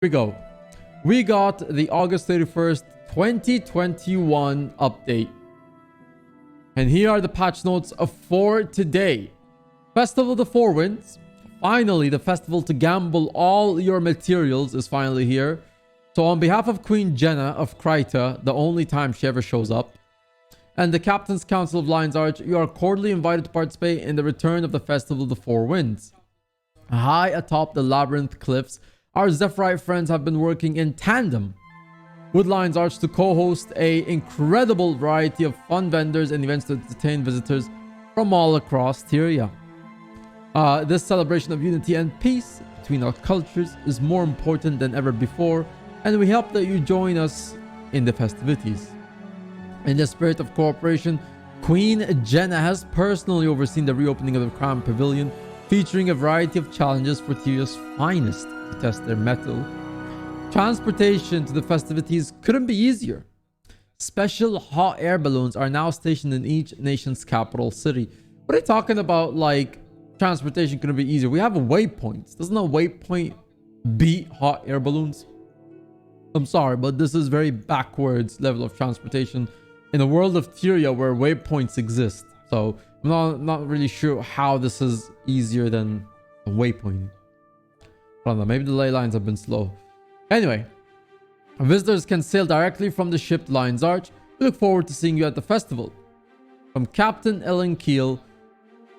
we go. We got the August 31st, 2021 update. And here are the patch notes for today. Festival of the Four Winds. Finally, the festival to gamble all your materials is finally here. So on behalf of Queen Jenna of Kryta, the only time she ever shows up, and the Captain's Council of Lion's Arch, you are cordially invited to participate in the return of the Festival of the Four Winds. High atop the Labyrinth Cliffs, our Zephyrite friends have been working in tandem with Lion's Arch to co-host an incredible variety of fun vendors and events to entertain visitors from all across Tyria. This celebration of unity and peace between our cultures is more important than ever before, and we hope that you join us in the festivities. In the spirit of cooperation, Queen Jenna has personally overseen the reopening of the Crown Pavilion, featuring a variety of challenges for Tyria's finest to test their mettle. Transportation to the festivities couldn't be easier. Special hot air balloons are now stationed in each nation's capital city. What are they talking about? Like, transportation couldn't be easier. We have waypoints. Doesn't a waypoint beat hot air balloons? I'm sorry, but this is very backwards level of transportation in a world of Tyria where waypoints exist. So I'm not really sure how this is easier than a waypoint. I don't know. Maybe the ley lines have been slow. Anyway, visitors can sail directly from the ship Lion's Arch. We look forward to seeing you at the festival. From Captain Ellen Keel,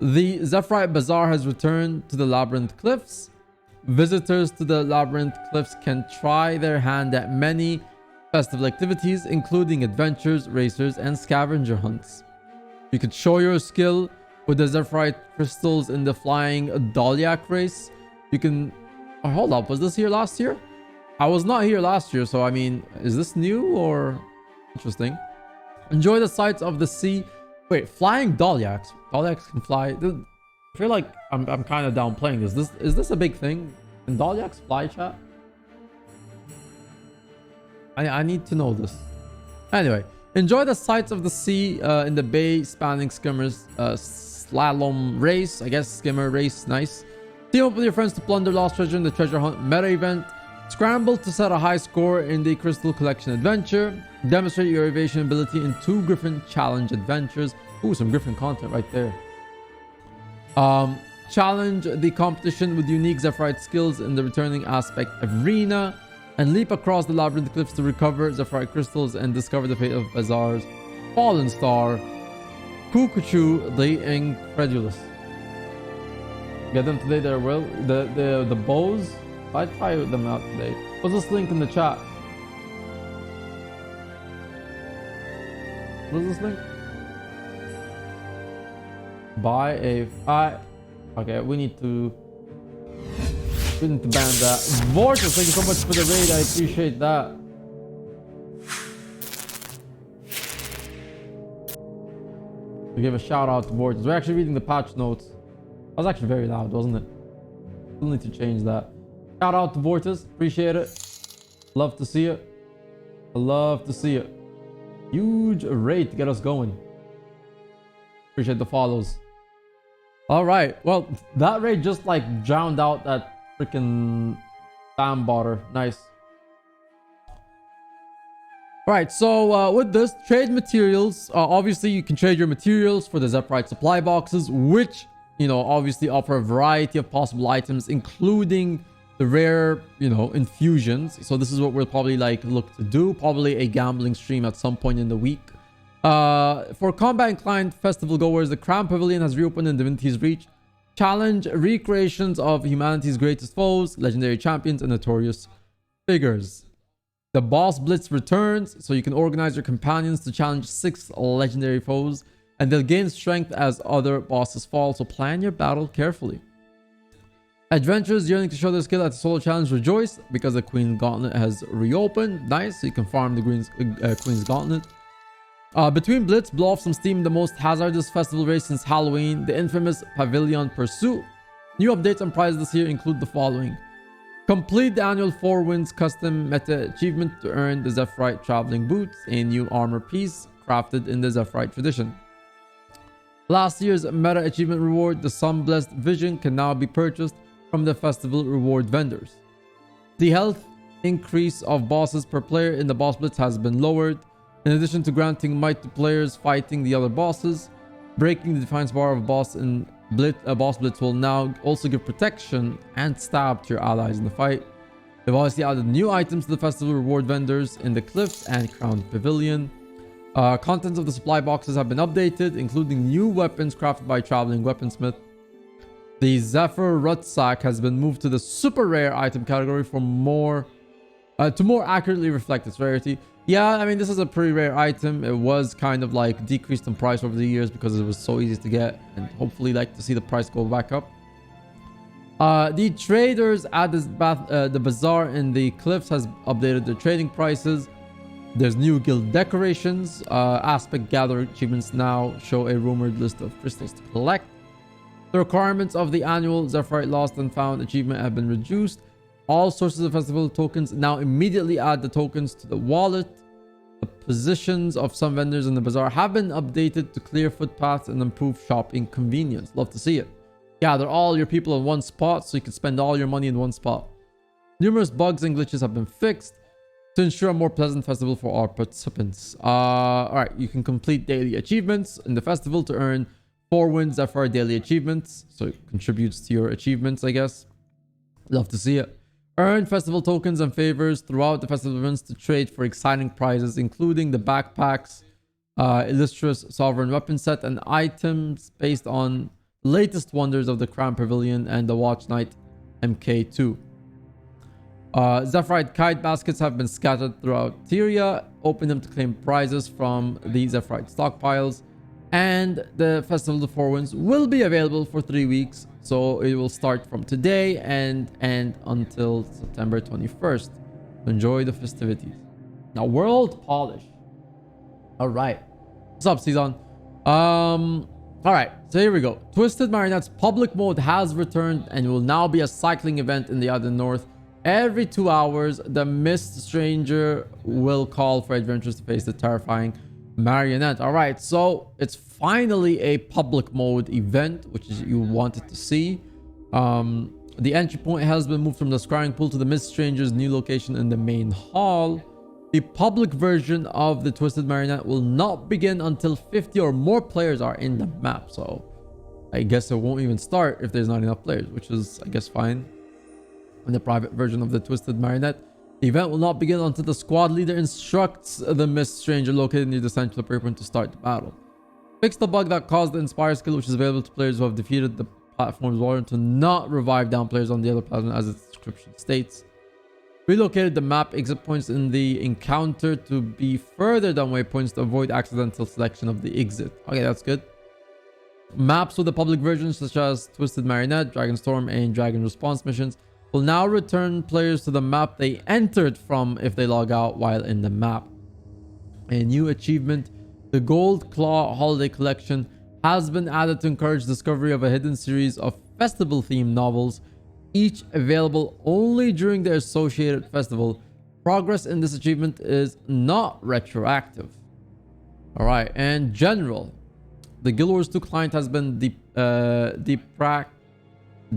the Zephyrite Bazaar has returned to the Labyrinth Cliffs. Visitors to the Labyrinth Cliffs can try their hand at many festival activities, including adventures, racers, and scavenger hunts. You could show your skill with the Zephyrite crystals in the Flying Doliac race. You can... Oh, hold up, was this here last year? I was not here last year, so I mean, is this new or... Interesting. Enjoy the sights of the sea. Wait, Flying Doliacs. Doliacs can fly. I feel like I'm kind of downplaying this. Is this a big thing? Can Doliacs fly, chat? I need to know this. Anyway, enjoy the sights of the sea in the bay spanning skimmers slalom race. I guess skimmer race. Nice. Team up with your friends to plunder lost treasure in the treasure hunt meta event. Scramble to set a high score in the Crystal Collection adventure. Demonstrate your evasion ability in 2 Griffin challenge adventures. Ooh, some Griffin content right there. Challenge the competition with unique Zephyrite skills in the returning aspect arena, and leap across the Labyrinth Cliffs to recover Zephyrite crystals and discover the fate of Bazaar's fallen star, Kukuchu the Incredulous. Get them today, there will. The bows, I try them out today. What's this link in the chat? What is this link? Buy a... Okay, we need to ban that. Vortex, thank you so much for the raid. I appreciate that. We give a shout out to Vortex. We're actually reading the patch notes. That was actually very loud, wasn't it? We'll need to change that. Shout out to Vortex. Appreciate it. Love to see it. I love to see it. Huge raid to get us going. Appreciate the follows. All right. Well, that raid just like drowned out that freaking spam botter. Nice. All right. So with this, trade materials. Obviously, you can trade your materials for the Zephyrite supply boxes, which, you know, obviously offer a variety of possible items, including the rare, you know, infusions. So this is what we'll probably like look to do. Probably a gambling stream at some point in the week. For combat inclined festival goers, the Crown Pavilion has reopened in Divinity's Reach. Challenge recreations of humanity's greatest foes, legendary champions, and notorious figures. The boss blitz returns, so you can organize your companions to challenge 6 legendary foes, and they'll gain strength as other bosses fall, so plan your battle carefully. Adventurers yearning to show their skill at the solo challenge rejoice because the Queen's Gauntlet has reopened. Nice, so you can farm the Queen's Gauntlet. Between Blitz, blow off some steam in the most hazardous festival race since Halloween, the infamous Pavilion Pursuit. New updates and prizes this year include the following. Complete the annual Four Winds custom meta achievement to earn the Zephyrite Traveling Boots, a new armor piece crafted in the Zephyrite tradition. Last year's meta achievement reward, the Sun-Blessed Vision, can now be purchased from the festival reward vendors. The health increase of bosses per player in the boss blitz has been lowered. In addition to granting might to players fighting the other bosses, breaking the defiance bar of boss in boss blitz will now also give protection and stab to your allies in the fight. They've obviously added new items to the festival reward vendors in the cliffs and crown pavilion. Contents of the supply boxes have been updated, including new weapons crafted by traveling weaponsmith. The Zephyr Rutsack has been moved to the super rare item category for more to more accurately reflect its rarity. Yeah, I mean, this is a pretty rare item. It was kind of like decreased in price over the years because it was so easy to get, and hopefully like to see the price go back up. The traders at the bazaar in the cliffs has updated their trading prices. There's new guild decorations. Aspect Gather achievements now show a rumored list of crystals to collect. The requirements of the annual Zephyrite Lost and Found achievement have been reduced. All sources of festival tokens now immediately add the tokens to the wallet. The positions of some vendors in the bazaar have been updated to clear footpaths and improve shopping convenience. Love to see it. Gather all your people in one spot so you can spend all your money in one spot. Numerous bugs and glitches have been fixed to ensure a more pleasant festival for our participants. Alright, you can complete daily achievements in the festival to earn 4 wins Zephyr daily achievements. So it contributes to your achievements, I guess. Love to see it. Earn festival tokens and favors throughout the festival events to trade for exciting prizes, including the backpacks, illustrious sovereign weapon set, and items based on latest wonders of the Crown Pavilion and the Watch Night MK2. Zephyrite kite baskets have been scattered throughout Tyria. Open them to claim prizes from the Zephyrite stockpiles. And the Festival of the Four Winds will be available for 3 weeks. So it will start from today and end until September 21st. Enjoy the festivities. Now, World Polish. All right. What's up, Season? All right. So here we go. Twisted Marionettes public mode has returned and will now be a cycling event in the Other North. Every 2 hours, the Mist Stranger will call for adventurers to face the terrifying Marionette. All right, so it's finally a public mode event, which is you wanted to see. The entry point has been moved from the scrying pool to the Mist Stranger's new location in the main hall. The public version of the Twisted Marionette will not begin until 50 or more players are in the map. So I guess it won't even start if there's not enough players, which is, I guess, fine. In the private version of the Twisted Marionette, the event will not begin until the squad leader instructs the Mist Stranger located near the central apron to start the battle. Fix the bug that caused the Inspire skill, which is available to players who have defeated the platform's warrior, to not revive down players on the other platform, as its description states. Relocated the map exit points in the encounter to be further down waypoints to avoid accidental selection of the exit. Okay, that's good. Maps with the public versions such as Twisted Marionette, Dragon Storm, and Dragon Response missions will now return players to the map they entered from if they log out while in the map. A new achievement, the Gold Claw Holiday Collection, has been added to encourage discovery of a hidden series of festival-themed novels, each available only during the associated festival. Progress in this achievement is not retroactive. Alright, and general. The Guild Wars 2 client has been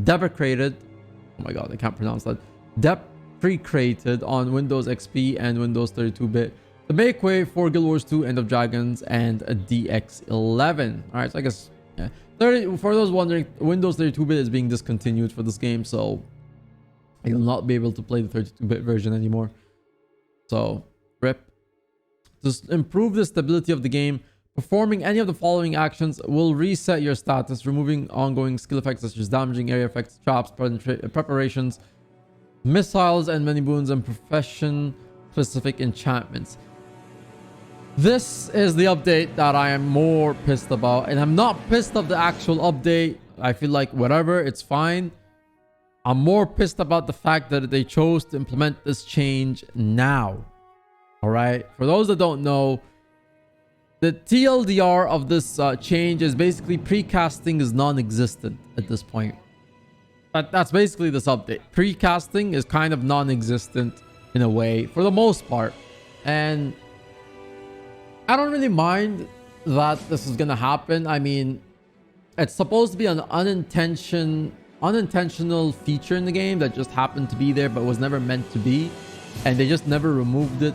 deprecated. Oh my god, I can't pronounce that. Deprecated on Windows XP and Windows 32-bit to make way for Guild Wars 2 End of Dragons and a DX11. Alright, so I guess, yeah. For those wondering, Windows 32-bit is being discontinued for this game, so you'll not be able to play the 32-bit version anymore. So, rip. To improve the stability of the game, performing any of the following actions will reset your status, removing ongoing skill effects such as damaging area effects, traps, preparations, missiles, and many boons, and profession-specific enchantments. This is the update that I am more pissed about, and I'm not pissed of the actual update. I feel like whatever, it's fine. I'm more pissed about the fact that they chose to implement this change now. All right, for those that don't know, the TLDR of this change is basically precasting is non-existent at this point. That's basically this update. Precasting is kind of non-existent in a way, for the most part. And I don't really mind that this is gonna happen. I mean, it's supposed to be an unintentional feature in the game that just happened to be there but was never meant to be. and they just never removed it.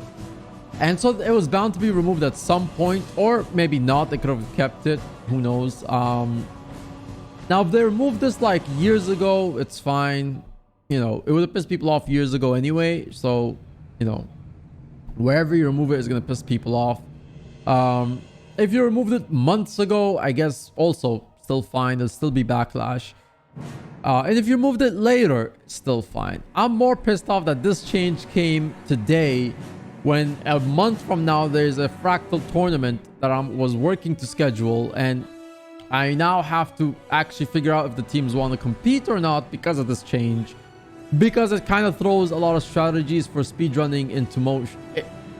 And so it was bound to be removed at some point, or maybe not. They could have kept it. Who knows? Now, if they removed this like years ago, it's fine. You know, it would have pissed people off years ago anyway. So, you know, wherever you remove it is going to piss people off. If you removed it months ago, I guess also still fine. There'll still be backlash. And if you moved it later, still fine. I'm more pissed off that this change came today, when a month from now there's a Fractal tournament that I was working to schedule, and I now have to actually figure out if the teams want to compete or not because of this change, because it kind of throws a lot of strategies for speedrunning into motion.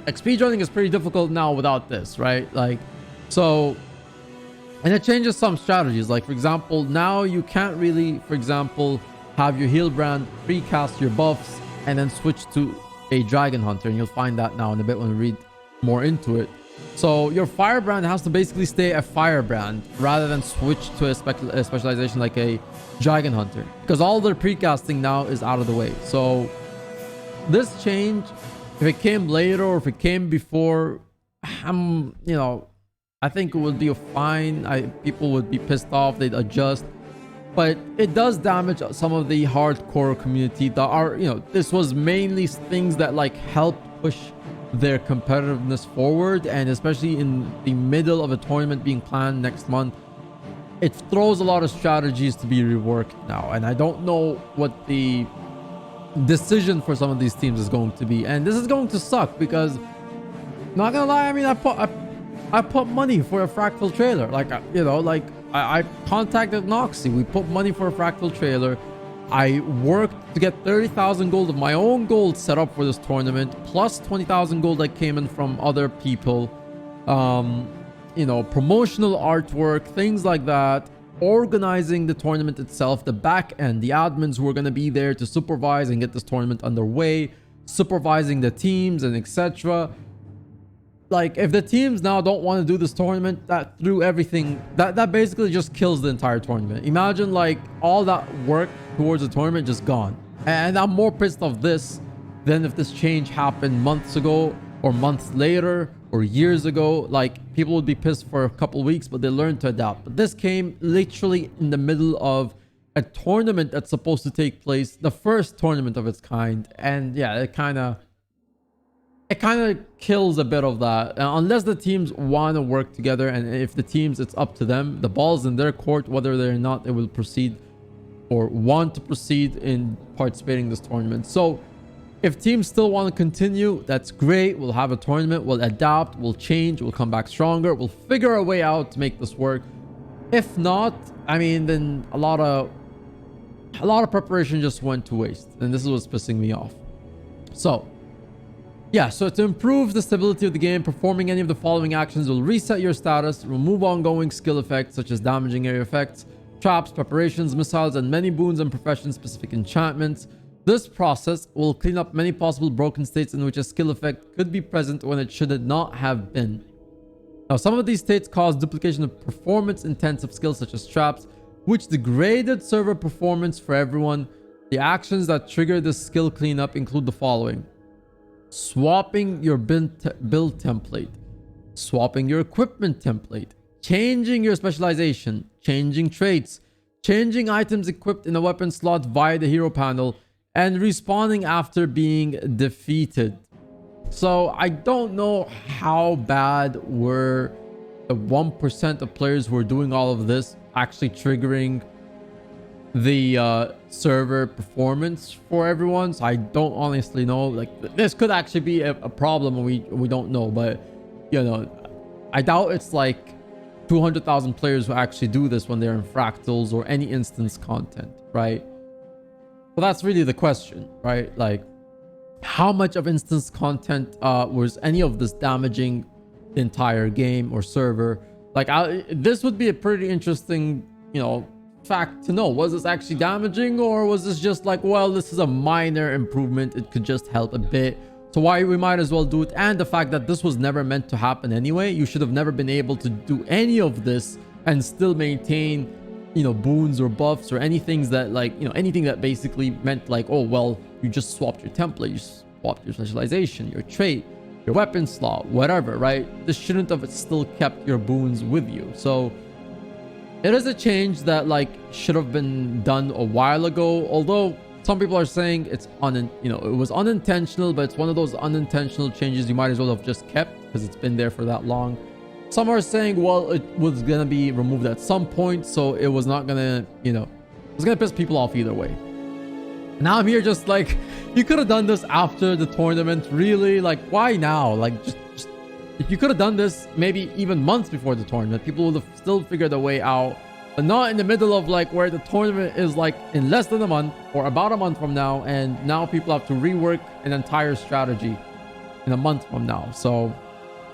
Like, speedrunning is pretty difficult now without this, right? Like, so, and it changes some strategies. Like, for example, now you can't really, for example, have your heal brand precast your buffs and then switch to a dragon hunter, and you'll find that now in a bit when we read more into it. So your firebrand has to basically stay a firebrand rather than switch to a specialization like a dragon hunter, because all their precasting now is out of the way. So this change, if it came later or if it came before, you know, I think it would be fine. People would be pissed off, they'd adjust, but it does damage some of the hardcore community that are, you know, this was mainly things that like helped push their competitiveness forward. And especially in the middle of a tournament being planned next month, it throws a lot of strategies to be reworked now, and I don't know what the decision for some of these teams is going to be. And this is going to suck, because not gonna lie, I mean, I put money for a Fractal trailer. Like, you know, like I contacted Noxy, we put money for a Fractal trailer. I worked to get 30,000 gold of my own gold set up for this tournament, plus 20,000 gold that came in from other people. You know, promotional artwork, things like that, organizing the tournament itself, the back end, the admins who are going to be there to supervise and get this tournament underway, supervising the teams and etc. Like, if the teams now don't want to do this tournament, that threw everything, that basically just kills the entire tournament. Imagine like all that work towards the tournament just gone. And I'm more pissed off this than if this change happened months ago or months later or years ago. Like, people would be pissed for a couple weeks, but they learned to adapt. But this came literally in the middle of a tournament that's supposed to take place, the first tournament of its kind. And yeah, it kind of kills a bit of that, unless the teams want to work together. And if the teams, it's up to them, the ball's in their court whether they're not they will proceed or want to proceed in participating in this tournament. So if teams still want to continue, that's great. We'll have a tournament, we'll adapt, we'll change, we'll come back stronger, we'll figure a way out to make this work. If not, I mean, then a lot of preparation just went to waste, and this is what's pissing me off. So yeah, so to improve the stability of the game, performing any of the following actions will reset your status, remove ongoing skill effects such as damaging area effects, traps, preparations, missiles, and many boons and profession-specific enchantments. This process will clean up many possible broken states in which a skill effect could be present when it should not have been. Now, some of these states cause duplication of performance-intensive skills such as traps, which degraded server performance for everyone. The actions that trigger this skill cleanup include the following: swapping your build template, swapping your equipment template, changing your specialization, changing traits, changing items equipped in a weapon slot via the hero panel, and respawning after being defeated. So I don't know how bad were the 1% of players who are doing all of this actually triggering the server performance for everyone. So I don't honestly know. Like, this could actually be a problem, and we don't know. But you know, I doubt it's like 200,000 players who actually do this when they're in fractals or any instance content, right? Well, that's really the question, right? Like, how much of instance content was any of this damaging the entire game or server? Like, this would be a pretty interesting, you know, fact to know. Was this actually damaging, or was this just like, well, this is a minor improvement, it could just help a bit, so why we might as well do it? And the fact that this was never meant to happen anyway. You should have never been able to do any of this and still maintain, you know, boons or buffs or anything that, like, you know, anything that basically meant like, oh well, you just swapped your template, swapped your specialization, your trait, your weapon slot, whatever, right? This shouldn't have still kept your boons with you. So it is a change that like should have been done a while ago, although some people are saying it was unintentional, but it's one of those unintentional changes you might as well have just kept because it's been there for that long. Some are saying, well, it was gonna be removed at some point, so it was not gonna, it was gonna piss people off either way. Now I'm here just like, you could have done this after the tournament, really? Like, why now? Like, just if you could have done this maybe even months before the tournament, people would have still figured a way out, but not in the middle of like where the tournament is like in less than a month or about a month from now, and now people have to rework an entire strategy in a month from now. So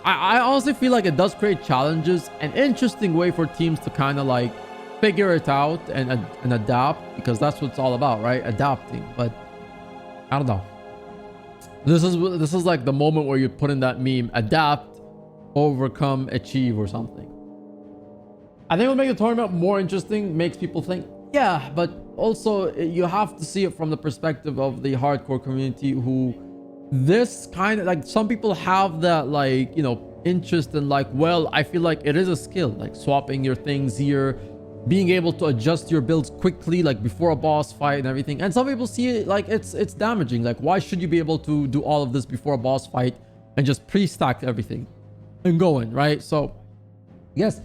I honestly feel like it does create challenges, an interesting way for teams to kind of like figure it out and adapt, because that's what it's all about, right? Adapting. But I don't know. This is like the moment where you put in that meme: adapt, overcome, achieve, or something. I think it'll make the tournament more interesting, makes people think, yeah, but also you have to see it from the perspective of the hardcore community, who this kind of like, some people have that like, interest in like, well, I feel like it is a skill, like swapping your things here, being able to adjust your builds quickly, like before a boss fight and everything. And some people see it like it's damaging. Like, why should you be able to do all of this before a boss fight and just pre-stack everything and go in, right? So yes,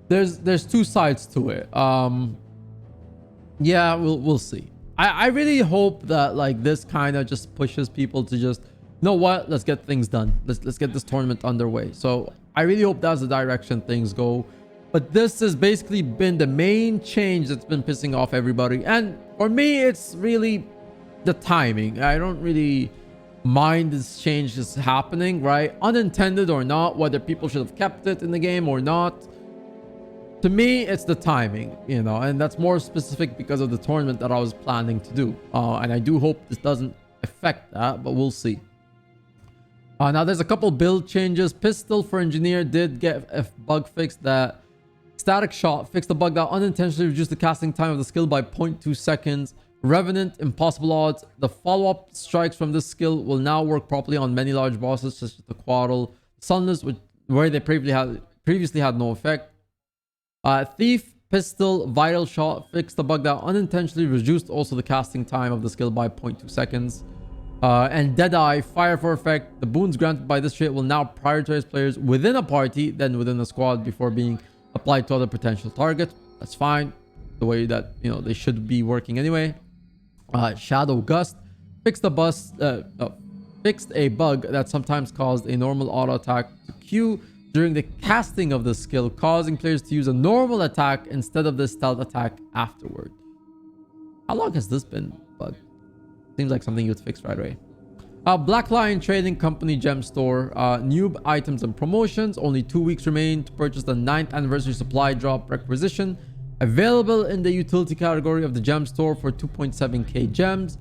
there's two sides to it. Yeah, we'll see. I really hope that like this kind of just pushes people to just, you know what, let's get things done. Let's get this tournament underway. So I really hope that's the direction things go. But this has basically been the main change that's been pissing off everybody. And for me, it's really the timing. I don't really mind this change is happening, right? Unintended or not, whether people should have kept it in the game or not. To me, it's the timing, and that's more specific because of the tournament that I was planning to do. And I do hope this doesn't affect that, but we'll see. Now, there's a couple build changes. Pistol for Engineer did get a bug fix. That Static Shot fixed the bug that unintentionally reduced the casting time of the skill by 0.2 seconds. Revenant, Impossible Odds. The follow-up strikes from this skill will now work properly on many large bosses, such as the Quaddle. Sunless, where they previously had no effect. Thief, Pistol, Vital Shot fixed the bug that unintentionally reduced also the casting time of the skill by 0.2 seconds. And Deadeye, Fire for effect. The boons granted by this trait will now prioritize players within a party than within a squad before being applied to other potential targets. That's fine. The way that, they should be working anyway. Shadow Gust fixed a bug that sometimes caused a normal auto attack to queue during the casting of the skill, causing players to use a normal attack instead of the stealth attack afterward. How long has this been bugged? Seems like something you'd fix right away. Black Lion Trading Company Gem Store. New items and promotions. Only 2 weeks remain to purchase the 9th anniversary supply drop requisition. Available in the utility category of the gem store for 2.7k gems.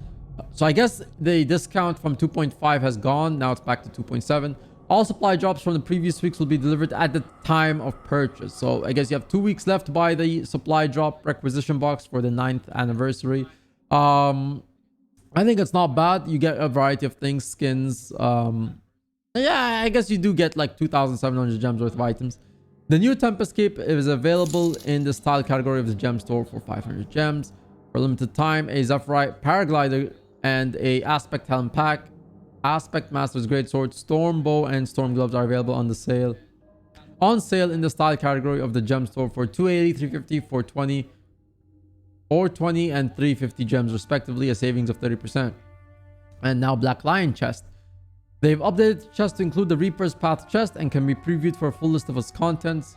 So I guess the discount from 2.5 has gone. Now it's back to 2.7. All supply drops from the previous weeks will be delivered at the time of purchase. So I guess you have 2 weeks left to buy the supply drop requisition box for the 9th anniversary. I think it's not bad. You get a variety of things, skins. Yeah, I guess you do get like 2,700 gems worth of items. The new Tempest Cape is available in the style category of the gem store for 500 gems. For a limited time, a Zephyrite Paraglider and a Aspect Helm Pack, Aspect Master's Greatsword, Storm Bow, and Storm Gloves are available on sale in the style category of the gem store for 280, 350, 420, 420, and 350 gems respectively, a savings of 30%. And now Black Lion Chest. They've updated the chest to include the Reaper's Path chest and can be previewed for a full list of its contents.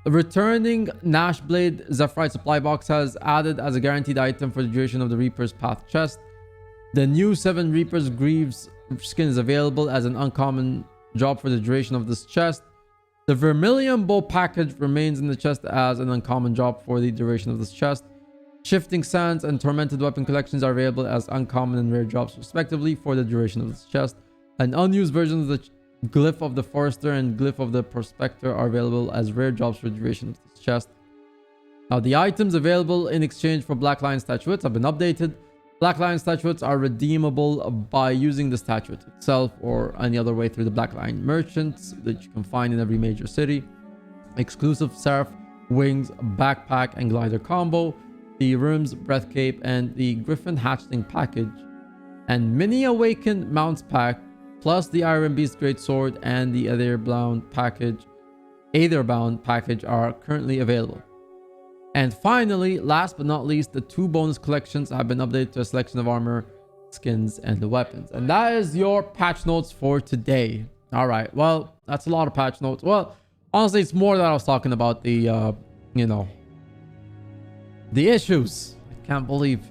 The returning Nashblade Zephyrite supply box has added as a guaranteed item for the duration of the Reaper's Path chest. The new 7 Reaper's Greaves skin is available as an uncommon drop for the duration of this chest. The Vermilion Bow package remains in the chest as an uncommon drop for the duration of this chest. Shifting Sands and Tormented Weapon collections are available as uncommon and rare drops respectively for the duration of this chest. An unused version of the Glyph of the Forester and Glyph of the Prospector are available as rare drops for the duration of this chest. Now, the items available in exchange for Black Lion statuettes have been updated. Black Lion statuettes are redeemable by using the statuette itself or any other way through the Black Lion merchants that you can find in every major city. Exclusive Seraph Wings backpack and glider combo, the Room's Breath Cape, and the Griffin Hatchling package, and Mini Awakened mounts pack, plus the Iron Beast Great Sword and the Aetherbound package are currently available. And finally, last but not least, the 2 bonus collections have been updated to a selection of armor, skins, and the weapons. And that is your patch notes for today. All right, well, that's a lot of patch notes. Well, honestly, it's more that I was talking about the, you know, the issues. I can't believe